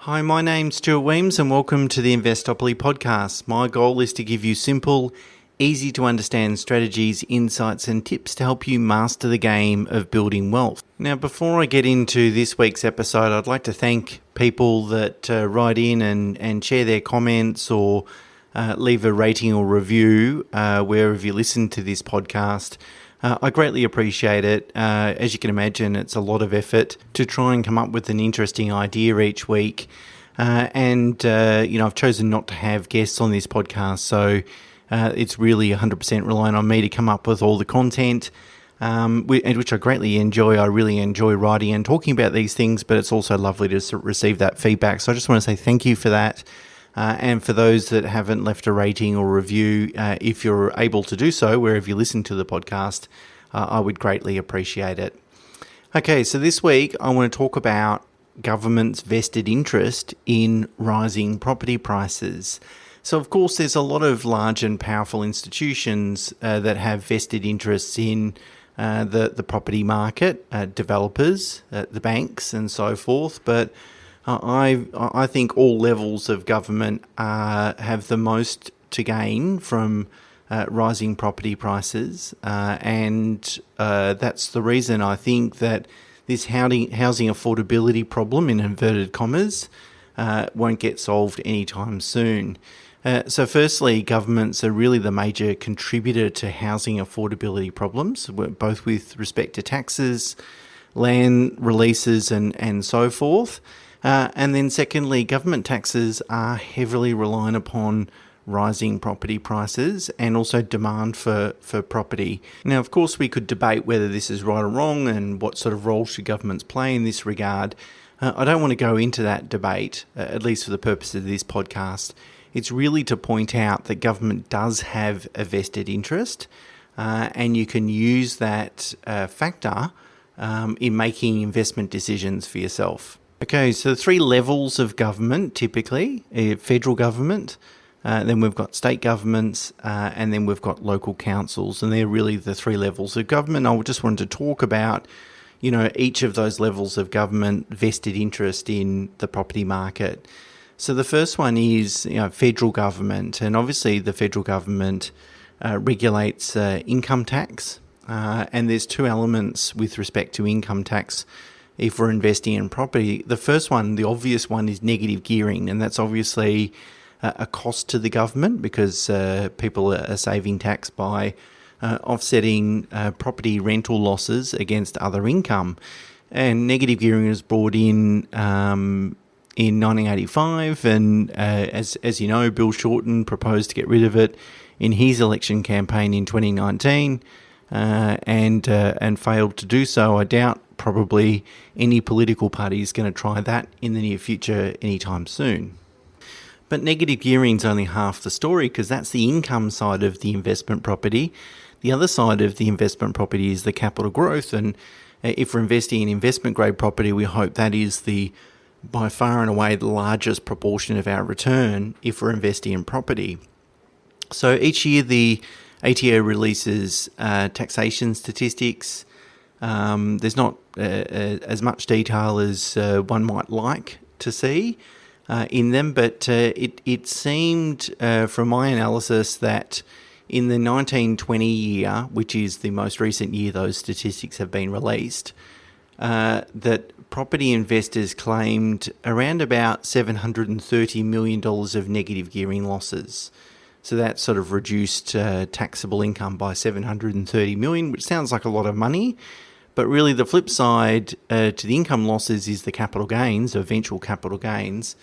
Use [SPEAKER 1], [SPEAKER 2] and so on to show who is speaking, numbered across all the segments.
[SPEAKER 1] Hi, my name's Stuart Weems and welcome to the Investopoly podcast. My goal is to give you simple, easy to understand strategies, insights and tips to help you master the game of building wealth. Now, before I get into this week's episode, I'd like to thank people that write in and share their comments or leave a rating or review wherever you listen to this podcast. I greatly appreciate it. As you can imagine, it's a lot of effort to try and come up with an interesting idea each week. I've chosen not to have guests on this podcast, so it's really 100% relying on me to come up with all the content, which I greatly enjoy. I really enjoy writing and talking about these things, but it's also lovely to receive that feedback. So I just want to say thank you for that. And for those that haven't left a rating or review, if you're able to do so wherever you listen to the podcast, I would greatly appreciate it. Okay, so this week I want to talk about government's vested interest in rising property prices. So, of course, there's a lot of large and powerful institutions that have vested interests in the property market, developers, the banks and so forth, but I think all levels of government have the most to gain from rising property prices, and that's the reason I think that this housing affordability problem, in inverted commas, won't get solved anytime soon. So firstly, governments are really the major contributor to housing affordability problems, both with respect to taxes, land releases and so forth. And then secondly, government taxes are heavily reliant upon rising property prices and also demand for property. Now, of course, we could debate whether this is right or wrong and what sort of role should governments play in this regard. I don't want to go into that debate, at least for the purpose of this podcast. It's really to point out that government does have a vested interest, and you can use that factor in making investment decisions for yourself. Okay, so 3 levels of government typically: federal government, then we've got state governments, and then we've got local councils, and they're really the 3 levels of government. I just wanted to talk about, each of those levels of government vested interest in the property market. So the first one is, federal government, and obviously the federal government regulates income tax, and there's 2 elements with respect to income tax. If we're investing in property, the first one, the obvious one, is negative gearing, and that's obviously a cost to the government because people are saving tax by offsetting property rental losses against other income. And negative gearing was brought in 1985, and as you know, Bill Shorten proposed to get rid of it in his election campaign in 2019, and failed to do so. I doubt probably any political party is going to try that in the near future anytime soon. But negative gearing is only half the story, because that's the income side of the investment property. The other side of the investment property is the capital growth, and if we're investing in investment grade property, we hope that is by far and away the largest proportion of our return if we're investing in property. So each year the ATO releases taxation statistics. There's not as much detail as one might like to see in them, but it seemed from my analysis that in the 1920 year, which is the most recent year those statistics have been released, that property investors claimed around about $730 million of negative gearing losses. So that sort of reduced taxable income by $730 million, which sounds like a lot of money. But really the flip side to the income losses is the capital gains, eventual capital gains.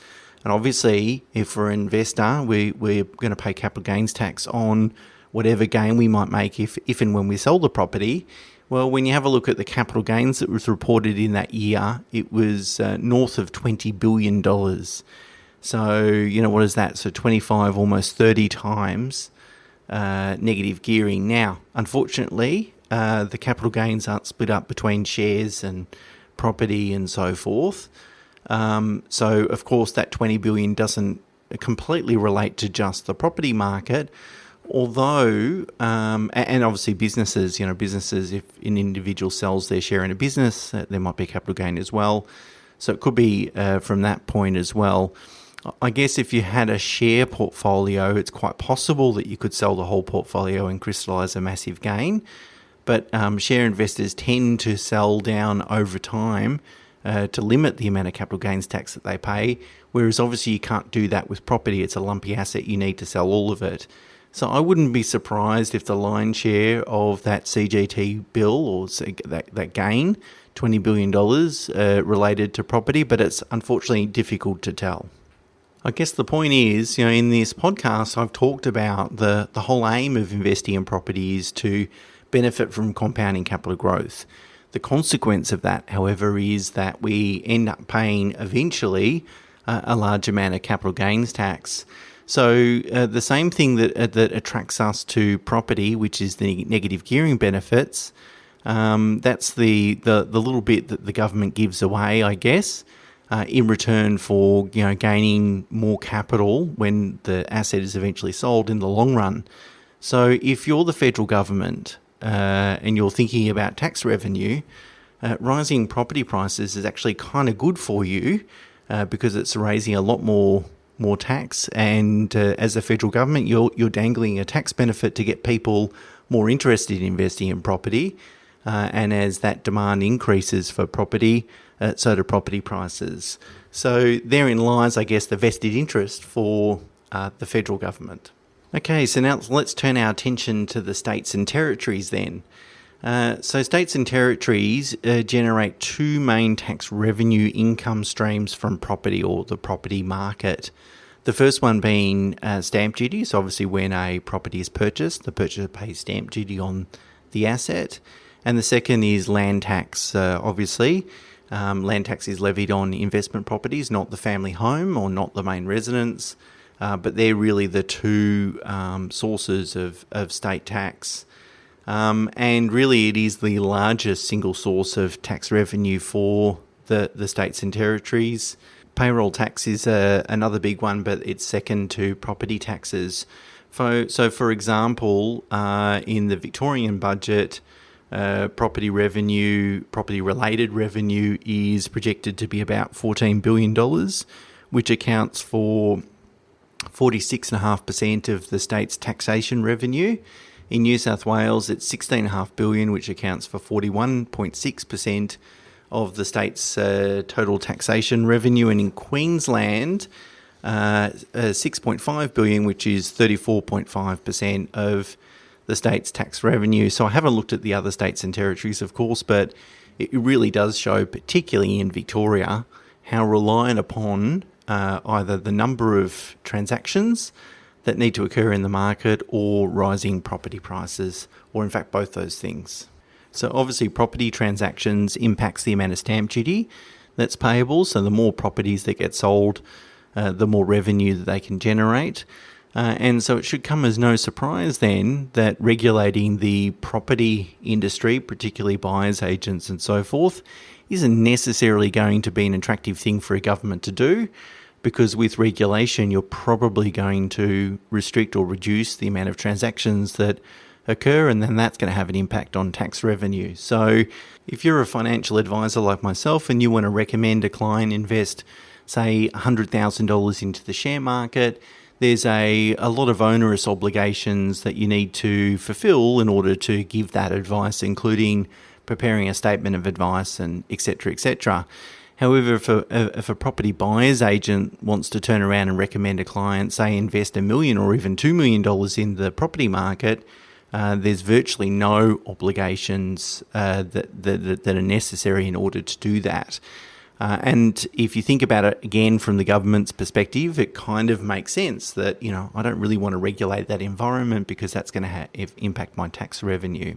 [SPEAKER 1] And obviously, if we're an investor, we're going to pay capital gains tax on whatever gain we might make if and when we sell the property. Well, when you have a look at the capital gains that was reported in that year, it was north of $20 billion. So, what is that? So 25, almost 30 times negative gearing. Now, unfortunately, the capital gains aren't split up between shares and property and so forth. So, of course, that $20 billion doesn't completely relate to just the property market, although, and obviously businesses, if an individual sells their share in a business, there might be a capital gain as well. So it could be from that point as well. I guess if you had a share portfolio, it's quite possible that you could sell the whole portfolio and crystallise a massive gain. But share investors tend to sell down over time to limit the amount of capital gains tax that they pay, whereas obviously you can't do that with property. It's a lumpy asset. You need to sell all of it. So I wouldn't be surprised if the lion's share of that CGT bill or that gain, $20 billion, related to property, but it's unfortunately difficult to tell. I guess the point is, in this podcast, I've talked about the whole aim of investing in property is to benefit from compounding capital growth. The consequence of that, however, is that we end up paying eventually a large amount of capital gains tax. So the same thing that attracts us to property, which is the negative gearing benefits, that's the little bit that the government gives away, I guess, in return for gaining more capital when the asset is eventually sold in the long run. So if you're the federal government and you're thinking about tax revenue, rising property prices is actually kind of good for you because it's raising a lot more tax, and as a federal government, you're dangling a tax benefit to get people more interested in investing in property, and as that demand increases for property, so do property prices. So therein lies, I guess, the vested interest for the federal government. Okay, so now let's turn our attention to the states and territories then. So states and territories generate two main tax revenue income streams from property or the property market. The first one being stamp duty. So obviously when a property is purchased, the purchaser pays stamp duty on the asset. And the second is land tax, obviously. Land tax is levied on investment properties, not the family home or not the main residence, but they're really the two sources of state tax. And really it is the largest single source of tax revenue for the states and territories. Payroll tax is another big one, but it's second to property taxes. So for example, in the Victorian budget, property-related revenue is projected to be about $14 billion, which accounts for 46.5% of the state's taxation revenue. In New South Wales, it's $16.5 billion, which accounts for 41.6% of the state's total taxation revenue. And in Queensland, $6.5 billion, which is 34.5% of the state's tax revenue. So I haven't looked at the other states and territories, of course, but it really does show, particularly in Victoria, how reliant upon either the number of transactions that need to occur in the market or rising property prices, or in fact both those things. So obviously property transactions impacts the amount of stamp duty that's payable. So the more properties that get sold, the more revenue that they can generate. And so it should come as no surprise then that regulating the property industry, particularly buyers agents and so forth, isn't necessarily going to be an attractive thing for a government to do, because with regulation you're probably going to restrict or reduce the amount of transactions that occur, and then that's going to have an impact on tax revenue. So if you're a financial advisor like myself and you want to recommend a client invest, say, $100,000 into the share market, there's a lot of onerous obligations that you need to fulfill in order to give that advice, including preparing a statement of advice and et cetera, et cetera. However, if a property buyer's agent wants to turn around and recommend a client, say, invest $1 million or even $2 million in the property market, there's virtually no obligations that are necessary in order to do that. And if you think about it again from the government's perspective, it kind of makes sense that, I don't really want to regulate that environment because that's going to impact my tax revenue.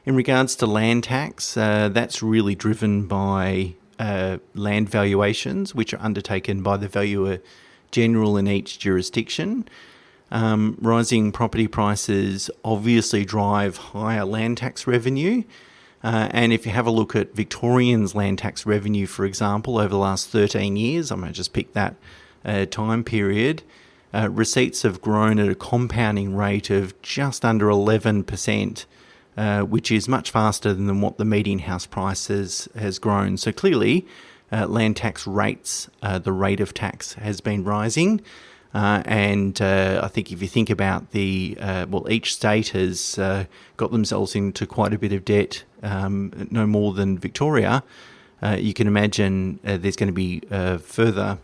[SPEAKER 1] In regards to land tax, that's really driven by land valuations, which are undertaken by the valuer general in each jurisdiction. Rising property prices obviously drive higher land tax revenue. And if you have a look at Victorians' land tax revenue, for example, over the last 13 years, I'm going to just pick that time period, receipts have grown at a compounding rate of just under 11%, which is much faster than what the median house price has grown. So clearly, land tax rates, the rate of tax has been rising. And I think if you think about each state has got themselves into quite a bit of debt, no more than Victoria. You can imagine there's going to be further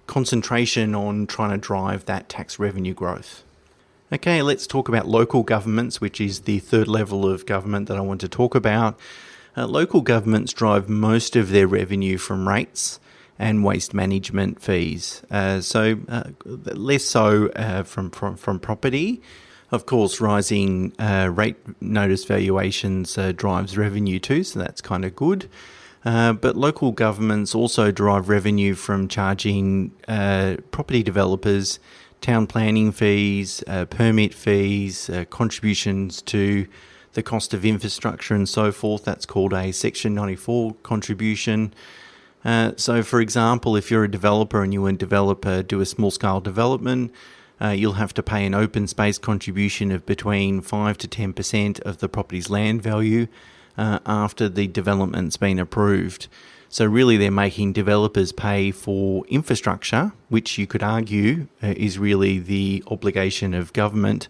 [SPEAKER 1] concentration on trying to drive that tax revenue growth. Okay, let's talk about local governments, which is the third level of government that I want to talk about. Local governments drive most of their revenue from rates and waste management fees, less so from property. Of course, rising rate notice valuations drives revenue too, so that's kind of good. But local governments also derive revenue from charging property developers town planning fees, permit fees, contributions to the cost of infrastructure and so forth. That's called a Section 94 contribution. So, for example, if you're a developer and you and developer do a small-scale development, you'll have to pay an open space contribution of between 5 to 10% of the property's land value after the development's been approved. So really they're making developers pay for infrastructure, which you could argue is really the obligation of government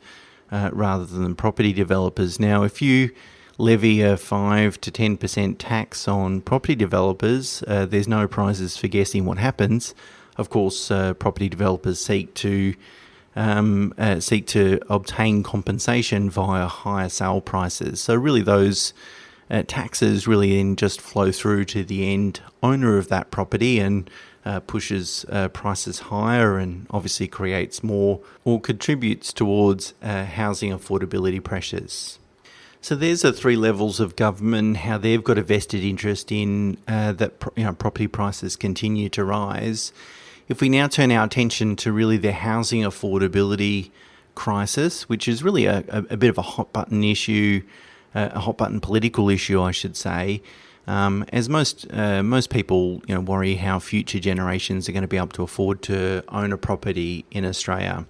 [SPEAKER 1] rather than property developers. Now, if you levy a 5 to 10% tax on property developers, there's no prizes for guessing what happens. Of course, property developers seek to obtain compensation via higher sale prices. So really those taxes really then just flow through to the end owner of that property and pushes prices higher and obviously creates more or contributes towards housing affordability pressures. So there's the three levels of government, how they've got a vested interest in that property prices continue to rise. If we now turn our attention to really the housing affordability crisis, which is really a bit of a hot button issue, a hot button political issue, I should say, as most people worry how future generations are going to be able to afford to own a property in Australia.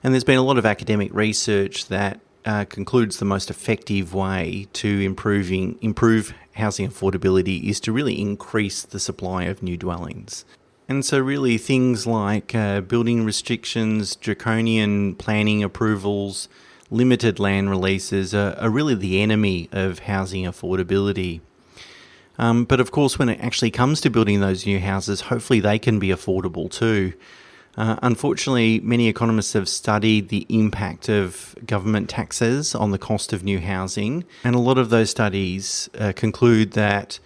[SPEAKER 1] And there's been a lot of academic research that concludes the most effective way to improve housing affordability is to really increase the supply of new dwellings. And so really things like building restrictions, draconian planning approvals, limited land releases are really the enemy of housing affordability. But of course, when it actually comes to building those new houses, hopefully they can be affordable too. Unfortunately, many economists have studied the impact of government taxes on the cost of new housing, and a lot of those studies conclude that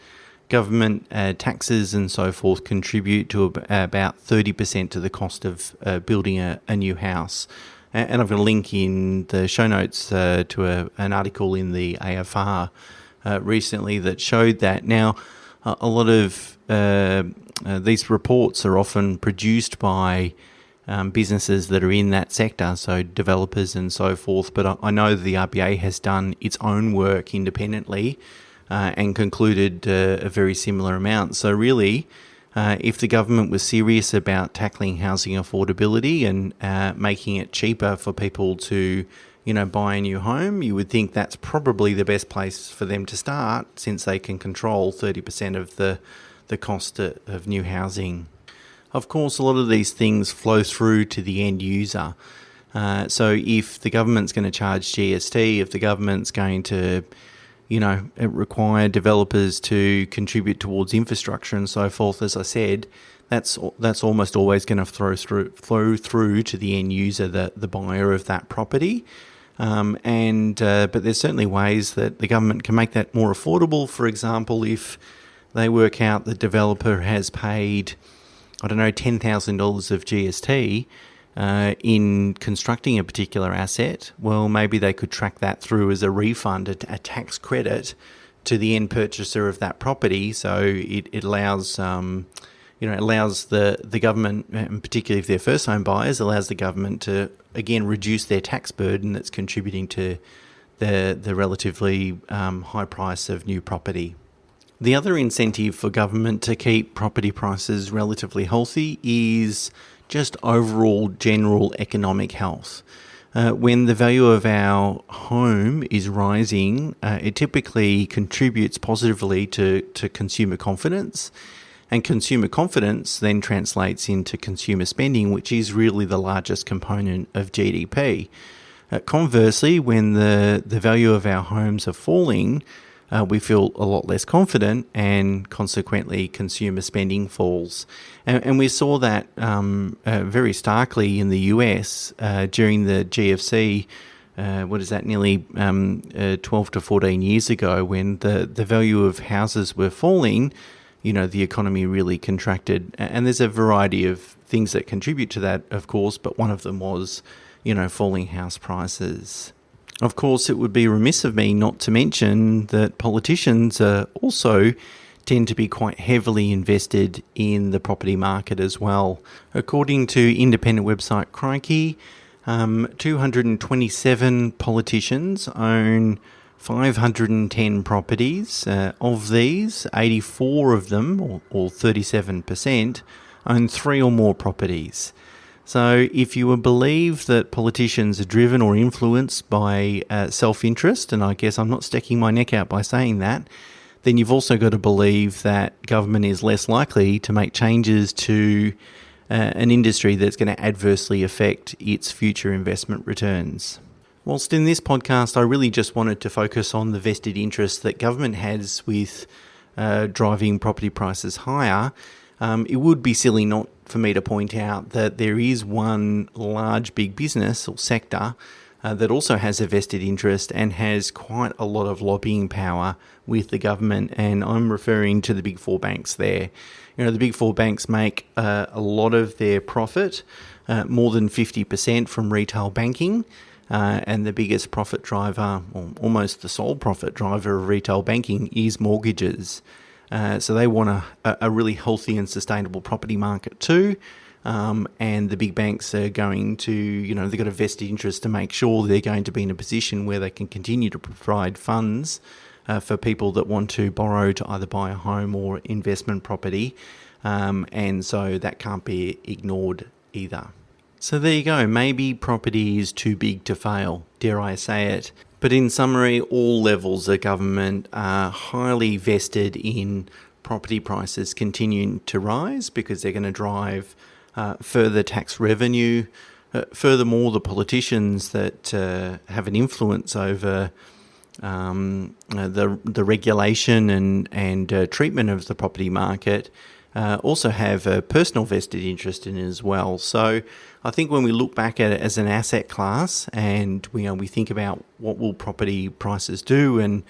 [SPEAKER 1] government taxes and so forth contribute to about 30% to the cost of building a new house. And I've got a link in the show notes to an article in the AFR recently that showed that. Now, a lot of these reports are often produced by businesses that are in that sector, so developers and so forth. But I know the RBA has done its own work independently and concluded a very similar amount. So really, if the government was serious about tackling housing affordability and making it cheaper for people to, buy a new home, you would think that's probably the best place for them to start, since they can control 30% of the cost of new housing. Of course, a lot of these things flow through to the end user. So if the government's going to charge GST, if the government's going to require developers to contribute towards infrastructure and so forth, as I said, that's almost always going to flow through to the end user, the buyer of that property. But there's certainly ways that the government can make that more affordable. For example, if they work out the developer has paid, $10,000 of GST in constructing a particular asset, well, maybe they could track that through as a refund, a tax credit to the end purchaser of that property. So it allows, allows the government, and particularly if they're first home buyers, allows the government to, again, reduce their tax burden that's contributing to the relatively high price of new property. The other incentive for government to keep property prices relatively healthy is just overall general economic health. When the value of our home is rising, it typically contributes positively to consumer confidence. And consumer confidence then translates into consumer spending, which is really the largest component of GDP. Conversely, when the value of our homes are falling, we feel a lot less confident, and consequently consumer spending falls. And we saw that very starkly in the US during the GFC. Nearly 12 to 14 years ago, when the value of houses were falling, the economy really contracted. And there's a variety of things that contribute to that, of course, but one of them was, falling house prices. Of course, it would be remiss of me not to mention that politicians also tend to be quite heavily invested in the property market as well. According to independent website Crikey, 227 politicians own 510 properties. Of these, 84 of them, or 37%, own 3 or more properties. So if you believe that politicians are driven or influenced by self-interest, and I guess I'm not sticking my neck out by saying that, then you've also got to believe that government is less likely to make changes to an industry that's going to adversely affect its future investment returns. Whilst in this podcast, I really just wanted to focus on the vested interest that government has with driving property prices higher, it would be silly not for me to point out that there is one large big business or sector that also has a vested interest and has quite a lot of lobbying power with the government, and I'm referring to the big 4 banks there. The big 4 banks make a lot of their profit, more than 50%, from retail banking, and the biggest profit driver, or almost the sole profit driver of retail banking, is mortgages. So they want a really healthy and sustainable property market too. And the big banks are going to, they've got a vested interest to make sure they're going to be in a position where they can continue to provide funds for people that want to borrow to either buy a home or investment property. And so that can't be ignored either. So there you go. Maybe property is too big to fail, dare I say it. But in summary, all levels of government are highly vested in property prices continuing to rise because they're going to drive further tax revenue. Furthermore, the politicians that have an influence over the regulation and treatment of the property market also have a personal vested interest in it as well. So I think when we look back at it as an asset class and we think about what will property prices do, and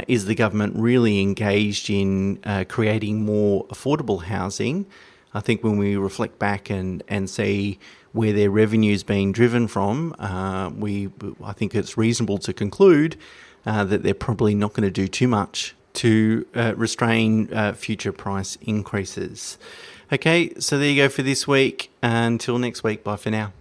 [SPEAKER 1] is the government really engaged in creating more affordable housing, I think when we reflect back and see where their revenue is being driven from, I think it's reasonable to conclude that they're probably not going to do too much to restrain future price increases. Okay, so there you go for this week. Until next week, bye for now.